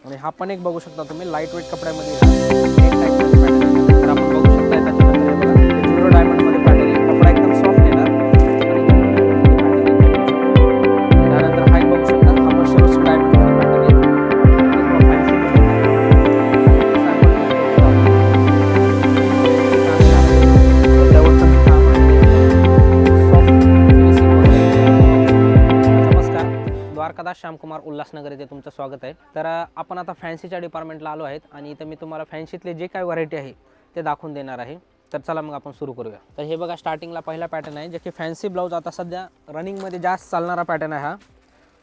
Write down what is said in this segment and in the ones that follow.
आणि हा पण एक बघू शकता तुम्ही लाईट वेट कपड्यामध्ये एक टाईपमध्ये पॅटर्न आहे. तर आपण बघू शकता त्याच्यानंतर हे बघा झिरो डायमंडमध्ये पॅटर्न आहे. कपडा एकदम सॉफ्ट येणार. त्यानंतर हा एक बघू शकता हा पण सिरोस्की डायमंडमध्ये पॅटर्न आहे. द्वारकादास श्यामकुमार उल्हासनगर येथे तुमचं स्वागत आहे. तर आपण आता फॅन्सीच्या डिपार्टमेंटला आलो आहेत आणि इथं मी तुम्हाला फॅन्सीतले जे काही व्हरायटी आहे ते दाखवून देणार आहे. तर चला मग आपण सुरू करूया. तर हे बघा स्टार्टिंगला पहिला पॅटर्न आहे जे की फॅन्सी ब्लाऊज आता सध्या रनिंगमध्ये जास्त चालणारा पॅटर्न आहे हा.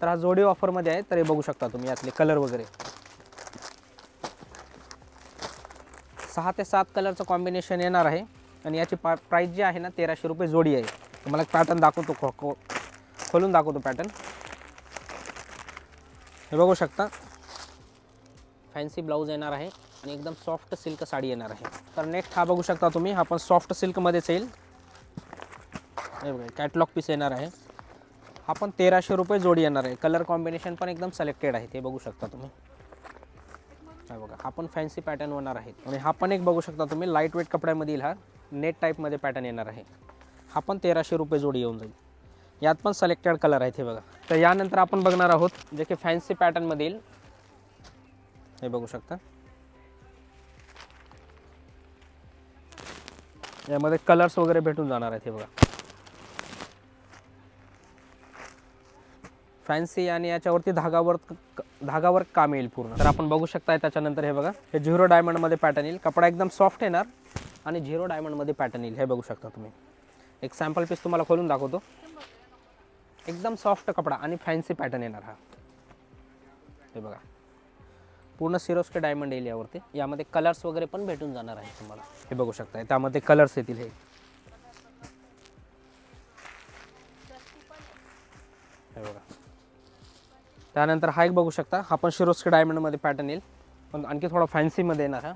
तर हा जोडी ऑफरमध्ये आहे. तर हे बघू शकता तुम्ही यातले कलर वगैरे 6 ते 7 कलरचं कॉम्बिनेशन येणार आहे आणि याची प्राईस जी आहे ना 1300 रुपये जोडी आहे. तुम्हाला पॅटर्न दाखवतो खोलून दाखवतो पॅटर्न. हे बघू शकता फॅन्सी ब्लाऊज येणार आहे आणि एकदम सॉफ्ट सिल्क साडी येणार आहे. तर नेक्स्ट हा बघू शकता तुम्ही हा पण सॉफ्ट सिल्कमध्येच येईल. हे बघा कॅटलॉग पीस येणार आहे. हा पण 1300 रुपये जोडी येणार आहे. कलर कॉम्बिनेशन पण एकदम सिलेक्टेड आहे ते बघू शकता तुम्ही. हा बघा हा पण फॅन्सी पॅटर्न होणार आहे आणि हा पण एक बघू शकता तुम्ही लाईट वेट कपड्यामध्ये येईल. हा नेट टाईपमध्ये पॅटर्न येणार आहे. हा पण 1300 रुपये जोडी येऊन जाईल. यात पण सिलेक्टेड कलर आहेत हे बघा. तर यानंतर आपण बघणार आहोत जे की फॅन्सी पॅटर्नमध्ये येईल. हे बघू शकता यामध्ये कलर्स वगैरे भेटून जाणार आहेत. हे बघा फॅन्सी आणि याच्यावरती धागावर काम येईल पूर्ण. तर आपण बघू शकता त्याच्यानंतर हे बघा हे झिरो डायमंडमध्ये पॅटर्न येईल. कपडा एकदम सॉफ्ट येणार आणि झिरो डायमंडमध्ये पॅटर्न येईल. हे बघू शकता तुम्ही. एक सॅम्पल पीस तुम्हाला खोलून दाखवतो. एकदम सॉफ्ट कपडा आणि फॅन्सी पॅटर्न येणार हा. हे बघा पूर्ण सिरोस्की डायमंड येईल यावरती. यामध्ये कलर्स वगैरे पण भेटून जाणार आहे तुम्हाला. हे बघू शकता त्यामध्ये कलर्स येतील. हे बघा त्यानंतर हा एक बघू शकता हा पण सिरोस्की डायमंडमध्ये पॅटर्न येईल पण आणखी थोडा फॅन्सीमध्ये येणार हा.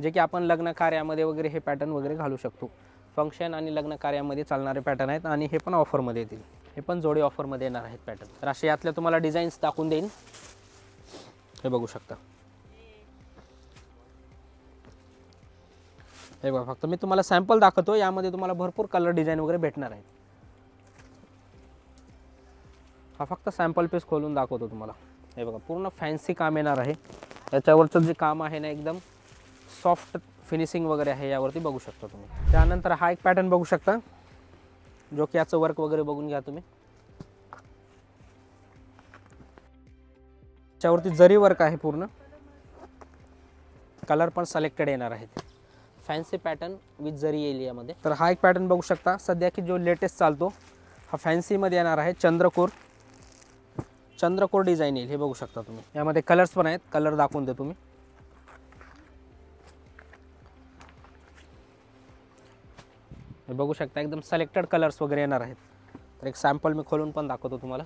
जे की आपण लग्न कार्यामध्ये वगैरे हे पॅटर्न वगैरे घालू शकतो. फंक्शन आणि लग्न कार्यामध्ये चालणारे पॅटर्न आहेत आणि हे पण ऑफरमध्ये येतील. हे पण जोडी ऑफरमध्ये येणार आहेत पॅटर्न. तर असे यातल्या तुम्हाला डिझाईन्स दाखवून देईन. हे बघू शकता. हे बघा फक्त मी तुम्हाला सॅम्पल दाखवतो. यामध्ये तुम्हाला भरपूर कलर डिझाईन वगैरे भेटणार आहे. हा फक्त सॅम्पल पीस खोलून दाखवतो तुम्हाला. हे बघा पूर्ण फॅन्सी काम येणार आहे. याच्यावरचं जे काम आहे ना एकदम सॉफ्ट फिनिशिंग वगैरे आहे यावरती बघू शकता तुम्ही. त्यानंतर हा एक पॅटर्न बघू शकता जो की याचं वर्क वगैरे बघून घ्या तुम्ही. याच्यावरती जरी वर्क आहे पूर्ण. कलर पण सिलेक्टेड येणार आहेत. फॅन्सी पॅटर्न विथ जरी येईल यामध्ये. तर हा एक पॅटर्न बघू शकता सध्या की जो लेटेस्ट चालतो हा फॅन्सीमध्ये येणार आहे. चंद्रकोर डिझाईन येईल. हे बघू शकता तुम्ही. यामध्ये कलर्स पण आहेत. कलर दाखवून देतो मी. हे बघू शकता एकदम सिलेक्टेड कलर्स वगैरे येणार आहेत. तर एक सॅम्पल मी खोलून पण दाखवतो तुम्हाला.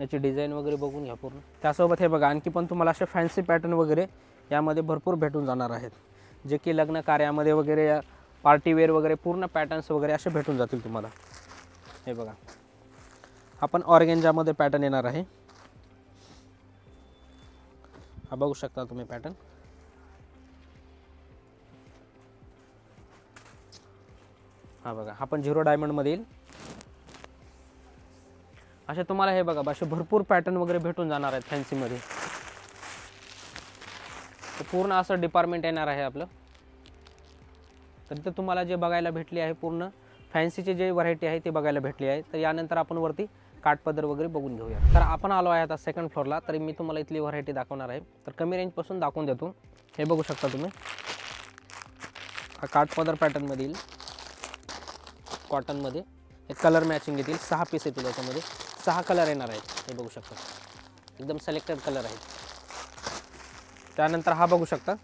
याची डिझाईन वगैरे बघून घ्या पूर्ण. त्यासोबत हे बघा आणखी पण तुम्हाला असे फॅन्सी पॅटर्न वगैरे यामध्ये भरपूर भेटून जाणार आहेत. जे की लग्न कार्यामध्ये वगैरे पार्टीवेअर वगैरे पूर्ण पॅटर्न्स वगैरे असे भेटून जातील तुम्हाला. हे बघा हा पण ऑर्गेन्जामध्ये पॅटर्न येणार आहे. हा बघू शकता तुम्ही पॅटर्न. हा बघा हा पण झिरो डायमंडमध्ये येईल. असे तुम्हाला हे बघा असे भरपूर पॅटर्न वगैरे भेटून जाणार आहेत फॅन्सीमध्ये. पूर्ण असं डिपार्टमेंट येणार आहे आपलं. तर इथं तुम्हाला जे बघायला भेटली आहे पूर्ण फॅन्सीची जे व्हरायटी आहे ती बघायला भेटली आहे. तर यानंतर आपण वरती काठपदर वगैरे बघून घेऊया. तर आपण आलो आहे आता सेकंड फ्लोअरला. तरी मी तुम्हाला इथली व्हरायटी दाखवणार आहे. तर कमी रेंजपासून दाखवून देतो. हे बघू शकता तुम्ही. हा काठपदर पॅटर्नमध्ये येईल. कॉटनमध्ये हे कलर मॅचिंग येतील. 6 पीस येतील याच्यामध्ये. 6 कलर येणार आहेत. हे बघू शकता एकदम सिलेक्टेड कलर आहेत. त्यानंतर हा बघू शकता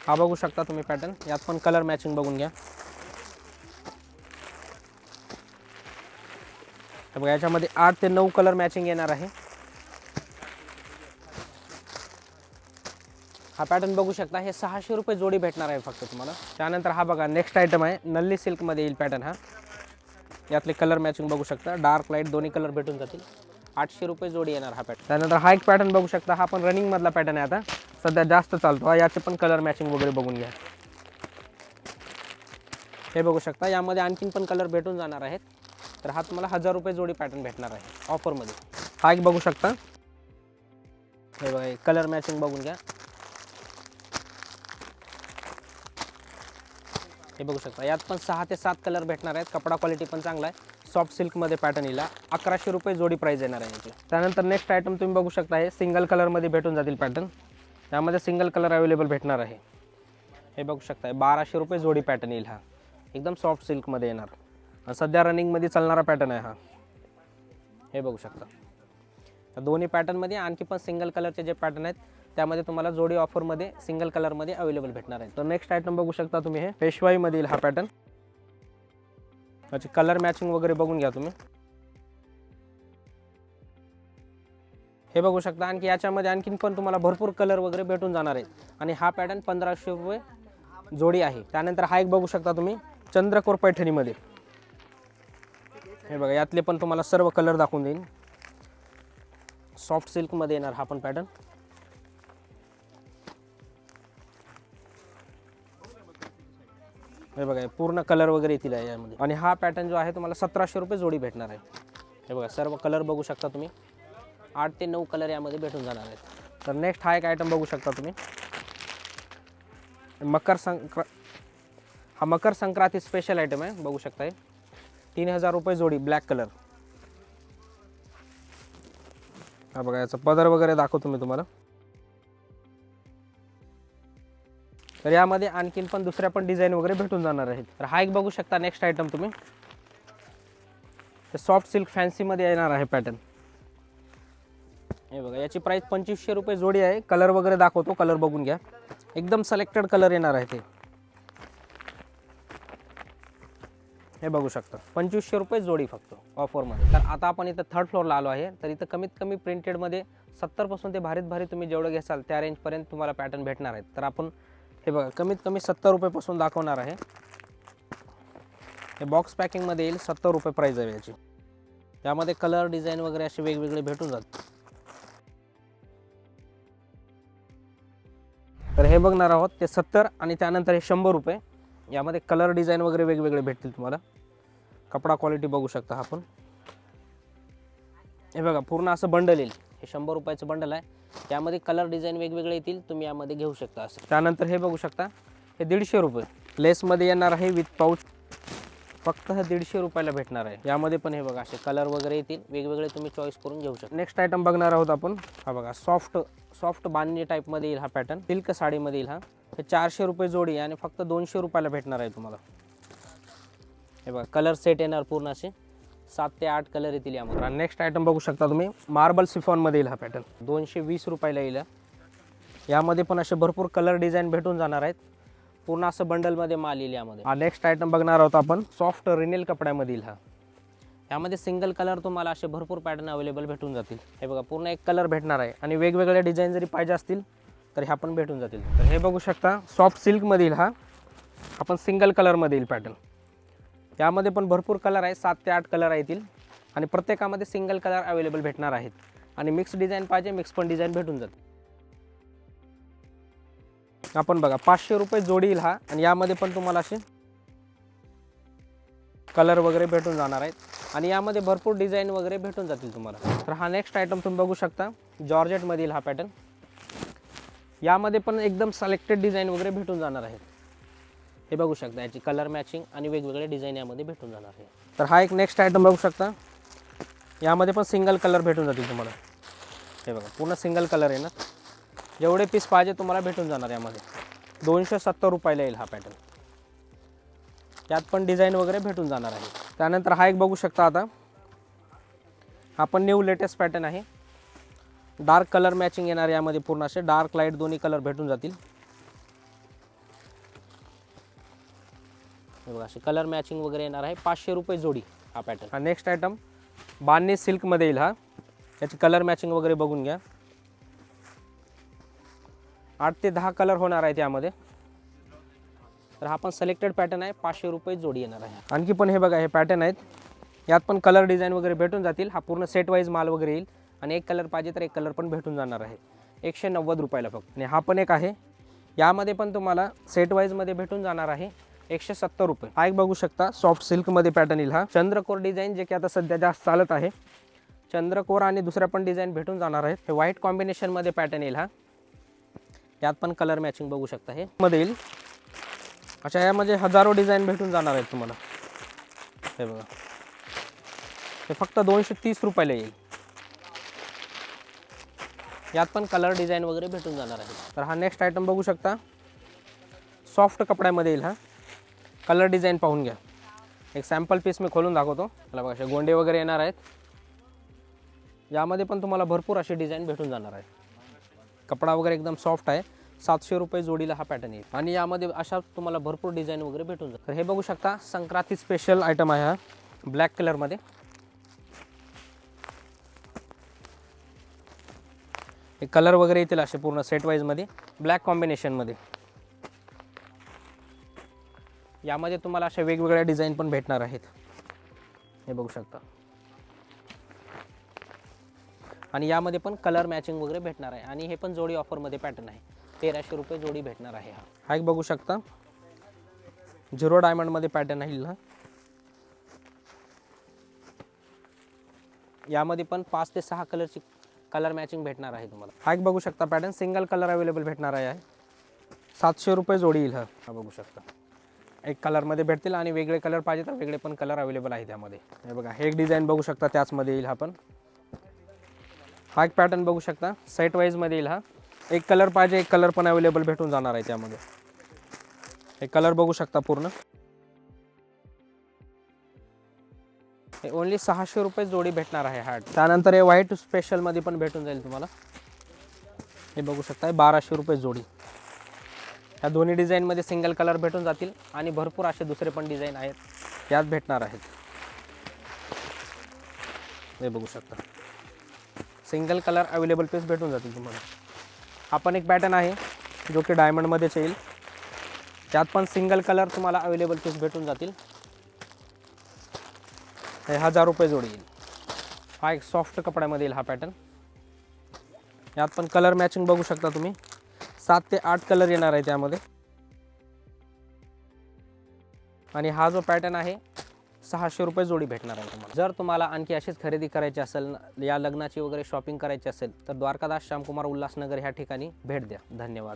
हा बघू शकता तुम्ही पॅटर्न. यात पण कलर मॅचिंग बघून घ्या. तर बघा याच्यामध्ये 8 ते 9 कलर मॅचिंग येणार आहे. हा पॅटर्न बघू शकता, हे 600 रुपये जोडी भेटणार आहे फक्त तुम्हाला। त्यानंतर हा बघा नेक्स्ट आयटम आहे, नल्ली सिल्कमध्ये येईल पॅटर्न हा। यातले कलर मॅचिंग बघू शकता, डार्क लाईट दोन्ही कलर भेटून जातील। 800 रुपये जोडी येणार हा पॅटर्न। त्यानंतर हा एक पॅटर्न बघू शकता, हा पण रनिंग मधला पॅटर्न आहे, आता सध्या जास्त चालतो। याचे पण कलर मॅचिंग वगैरे बघून घ्या। हे बघू शकता, यामध्ये आणखीन पण कलर भेटून जाणार आहेत। तर हा तुम्हाला 1000 रुपये जोडी पॅटर्न भेटणार आहे ऑफरमध्ये। हा एक बघू शकता, हे बघा कलर मॅचिंग बघून घ्या। हे बघू शकता, यात पण 6 ते 7 कलर भेटणार आहेत। कपडा क्वालिटी पण चांगला आहे, सॉफ्ट सिल्कमध्ये पॅटर्न येईल। 1100 रुपये जोडी प्राइस येणार आहे याची। त्यानंतर नेक्स्ट आयटम तुम्ही बघू शकता, हे सिंगल कलरमध्ये भेटून जातील पॅटर्न। यामध्ये सिंगल कलर अवेलेबल भेटणार आहे। हे बघू शकता, 1200 रुपये जोडी पॅटर्न येईल। हा एकदम सॉफ्ट सिल्कमध्ये येणार आणि सध्या रनिंगमध्ये चालणारा पॅटर्न आहे हा। हे बघू शकता, तर दोन्ही पॅटर्नमध्ये आणखी पण सिंगल कलरचे जे पॅटर्न आहेत त्यामध्ये तुम्हाला जोडी ऑफरमध्ये सिंगल कलरमध्ये अवेलेबल भेटणार आहे। तर नेक्स्ट आयटम बघू शकता तुम्ही, हे पेशवाईमध्ये येईल हा पॅटर्न। याची कलर मॅचिंग वगैरे बघून घ्या तुम्ही। हे बघू शकता, आणखी याच्यामध्ये आणखीन पण तुम्हाला भरपूर कलर वगैरे भेटून जाणार आहे आणि हा पॅटर्न 1500 रुपये जोडी आहे। त्यानंतर हा एक बघू शकता तुम्ही, चंद्रकोर पैठणीमध्ये। हे बघा, यातले पण तुम्हाला सर्व कलर दाखवून देईन। सॉफ्ट सिल्कमध्ये येणार हा पण पॅटर्न। हे बघा, पूर्ण कलर वगैरे येतील यामध्ये आणि हा पॅटर्न जो आहे तुम्हाला 1700 रुपये जोडी भेटणार आहे। हे बघा, सर्व कलर बघू शकता तुम्ही, 8 ते 9 कलर यामध्ये भेटून जाणार आहेत। तर नेक्स्ट हा एक आयटम बघू शकता तुम्ही, हा मकर संक्रांती स्पेशल आयटम आहे, बघू शकता। 3000 रुपये जोडी, ब्लॅक कलर। हा बघा, याचा पदर वगैरे दाखवतो मी तुम्हाला। तर यामध्ये आणखीन पण दुसऱ्या पण डिझाईन वगैरे भेटून जाणार आहेत। तर हा एक बघू शकता नेक्स्ट आयटम तुम्ही, सॉफ्ट सिल्क फॅन्सीमध्ये येणार आहे पॅटर्न। हे बघा, याची प्राइस 2500 रुपये जोडी आहे। कलर वगैरे दाखवतो, कलर बघून घ्या, एकदम सिलेक्टेड कलर येणार आहे ते। हे बघू शकता, 2500 रुपये जोडी फक्त ऑफरमध्ये। तर आता आपण इथं थर्ड फ्लोअरला आलो आहे। तर इथं कमीत कमी प्रिंटेडमध्ये 70 ते भारीत भारी तुम्ही जेवढं घ्याल त्या रेंजपर्यंत तुम्हाला पॅटर्न भेटणार आहेत। तर आपण हे बघा, कमीत कमी 70 रुपयेपासून दाखवणार आहे। हे बॉक्स पॅकिंगमध्ये येईल, 70 रुपये प्राइस आहे याची। त्यामध्ये कलर डिझाईन वगैरे असे वेगवेगळे भेटून जातात। तर हे बघणार आहोत ते 70 आणि त्यानंतर हे 100 रुपये। यामध्ये कलर डिझाईन वगैरे वेगवेगळे भेटतील तुम्हाला। कपडा क्वालिटी बघू शकता आपण। हे बघा, पूर्ण असं बंडल येईल, हे 100 रुपयाचं बंडल आहे। यामध्ये कलर डिझाईन वेगवेगळे येतील, तुम्ही यामध्ये घेऊ शकता असं। त्यानंतर हे बघू शकता, हे 150 रुपये लेसमध्ये येणार आहे विथ पाऊच। फक्त हे 150 रुपयाला भेटणार आहे। यामध्ये पण हे बघा, असे कलर वगैरे येतील वेगवेगळे, तुम्ही चॉईस करून घेऊ शकता। नेक्स्ट आयटम बघणार आहोत आपण, हा बघा, सॉफ्ट बांधणी टाईपमध्ये येईल हा पॅटर्न। सिल्क साडीमध्ये येईल हा। हे 400 रुपये जोडी आणि फक्त 200 रुपयाला भेटणार आहे तुम्हाला। हे बघा, कलर सेट येणार पूर्ण असे 7 ते 8 कलर येतील यामध्ये। नेक्स्ट आयटम बघू शकता तुम्ही, मार्बल सिफॉनमध्ये येईल हा पॅटर्न, 220 रुपयाला येईल। यामध्ये पण असे भरपूर कलर डिझाईन भेटून जाणार आहेत। पूर्ण असं बंडलमध्ये माल येईल यामध्ये। हा नेक्स्ट आयटम बघणार आहोत आपण, सॉफ्ट रिनेल कपड्यामध्ये येईल हा। यामध्ये सिंगल कलर तुम्हाला असे भरपूर पॅटर्न अवेलेबल भेटून जातील। हे बघा, पूर्ण एक कलर भेटणार आहे आणि वेगवेगळे डिझाईन जरी पाहिजे असतील तर ह्या पण भेटून जातील। तर हे बघू शकता, सॉफ्ट सिल्कमध्ये येईल हा। आपण सिंगल कलरमध्ये येईल पॅटर्न। यामध्ये पण भरपूर कलर आहे, 7 ते 8 कलर येतील आणि प्रत्येकामध्ये सिंगल कलर अवेलेबल भेटणार आहेत आणि मिक्स डिझाईन पाहिजे, मिक्स पण डिझाईन भेटून जातील। आपण बघा, 500 रुपये जोडी येईल हा आणि यामध्ये पण तुम्हाला असे कलर वगैरे भेटून जाणार आहेत आणि यामध्ये भरपूर डिझाईन वगैरे भेटून जातील तुम्हाला। तर हा नेक्स्ट आयटम तुम्ही बघू शकता, जॉर्जेटमध्ये येईल हा पॅटर्न। यामध्ये पण एकदम सिलेक्टेड डिझाईन वगैरे भेटून जाणार आहेत। हे बघू शकता, याची कलर मॅचिंग आणि वेगवेगळे डिझाईन यामध्ये भेटून जाणार आहे। तर हा एक नेक्स्ट आयटम बघू शकता, यामध्ये पण सिंगल कलर भेटून जातील तुम्हाला। हे बघा, पूर्ण सिंगल कलर आहे ना, जेवढे पीस पाहिजे तुम्हाला भेटून जाणार यामध्ये। 270 रुपयाला येईल हा पॅटर्न। यात पण डिझाईन वगैरे भेटून जाणार आहे। त्यानंतर हा एक बघू शकता, आता हा पण न्यू लेटेस्ट पॅटर्न आहे। डार्क कलर मॅचिंग येणार यामध्ये, पूर्ण असे डार्क लाईट दोन्ही कलर भेटून जातील। हे बघा, असे कलर मॅचिंग वगैरे येणार आहे। 500 रुपये जोडी हा पॅटर्न। हा नेक्स्ट आयटम बांधणी सिल्कमध्ये येईल हा। याची कलर मॅचिंग वगैरे बघून घ्या। 8 ते 10 कलर होणार आहेत यामध्ये. तर हा पण सिलेक्टेड पॅटर्न आहे, 500 रुपये जोडी येणार आहे. आणखी पण हे बघा हे पॅटर्न आहेत, यात पण कलर डिझाईन वगैरे भेटून जातील. हा पूर्ण सेट वाईज माल वगैरे येईल आणि एक कलर पाहिजे तर एक कलर पण भेटून जाणार आहे. 190 रुपयाला फक्त. आणि हा पण एक आहे, यामध्ये पण तुम्हाला सेट वाईजमध्ये भेटून जाणार आहे 170 रुपये. हा एक बघू शकता सॉफ्ट सिल्कमध्ये पॅटर्न येईल. हा चंद्रकोर डिझाईन जे की आता सध्या जास्त चालत आहे. चंद्रकोर आणि दुसऱ्या पण डिझाईन भेटून जाणार आहेत. हे व्हाईट कॉम्बिनेशनमध्ये पॅटर्न येईल. हा यात पण कलर मॅचिंग बघू शकता. हे मध्ये येईल. अच्छा, यामध्ये हजारो डिझाईन भेटून जाणार आहेत तुम्हाला. हे बघा, हे फक्त 230 रुपयाला येईल. यात पण कलर डिझाईन वगैरे भेटून जाणार आहे. तर हा नेक्स्ट आयटम बघू शकता, सॉफ्ट कपड्यामध्ये येईल. हा कलर डिझाईन पाहून घ्या. एक सॅम्पल पीस मी खोलून दाखवतो. मला बघा असे गोंडे वगैरे येणार आहेत. यामध्ये पण तुम्हाला भरपूर अशी डिझाईन भेटून जाणार आहे. कपडा वगैरे एकदम सॉफ्ट आहे. 700 रुपये जोडीला हा पॅटर्न येईल आणि यामध्ये अशा तुम्हाला भरपूर डिझाईन वगैरे भेटून जातात. तर हे बघू शकता संक्रांती स्पेशल आयटम आहे. हा ब्लॅक कलरमध्ये. हे कलर वगैरे येतील असे पूर्ण सेट वाईजमध्ये ब्लॅक कॉम्बिनेशनमध्ये. यामध्ये तुम्हाला अशा वेगवेगळ्या डिझाईन पण भेटणार आहेत. हे बघू शकता. आणि यामध्ये पण कलर मॅचिंग वगैरे भेटणार आहे. आणि हे पण जोडी ऑफरमध्ये पॅटर्न आहे. 1300 रुपये जोडी भेटणार आहे. हा एक बघू शकता झिरो डायमंडमध्ये पॅटर्न आहे. हा यामध्ये पण 5 ते 6 कलरची कलर मॅचिंग भेटणार आहे तुम्हाला. हा एक बघू शकता पॅटर्न सिंगल कलर अवेलेबल भेटणार आहे. 700 रुपये जोडी येईल. हा बघू शकता एक कलरमध्ये भेटतील आणि वेगळे कलर पाहिजे तर वेगळे पण कलर अवेलेबल आहे त्यामध्ये. हे बघा हे एक डिझाईन बघू शकता त्याचमध्ये येईल. हा एक पॅटर्न बघू शकता सेट वाईजमध्ये येईल. हा एक कलर पाहिजे एक कलर पण अवेलेबल भेटून जाणार आहे त्यामध्ये. हे कलर बघू शकता पूर्ण. हे ओनली 600 रुपये जोडी भेटणार आहे. हा त्यानंतर हे व्हाईट स्पेशलमध्ये पण भेटून जाईल तुम्हाला. हे बघू शकता 1200 रुपये जोडी. ह्या दोन्ही डिझाईनमध्ये सिंगल कलर भेटून जातील आणि भरपूर असे दुसरे पण डिझाईन आहेत यात भेटणार आहेत. हे बघू शकता सिंगल कलर अवेलेबल पीस भेटून जातील तुम्हाला. हा पण एक पॅटर्न आहे जो की डायमंडमध्येच येईल. त्यात पण सिंगल कलर तुम्हाला अवेलेबल पीस भेटून जातील. हे 1000 रुपये जोडी येईल. हा एक सॉफ्ट कपड्यामध्ये येईल हा पॅटर्न. यात पण कलर मॅचिंग बघू शकता तुम्ही. 7 ते 8 कलर येणार आहे त्यामध्ये. आणि हा जो पॅटर्न आहे 600 रुपये जोडी भेटणार आहे तुम्हाला. जर तुम्हाला आणखी अशीच खरेदी करायची असेल या लग्नाची वगैरे शॉपिंग करायची असेल तर द्वारकादास श्यामकुमार उल्हासनगर ह्या ठिकाणी भेट द्या. धन्यवाद.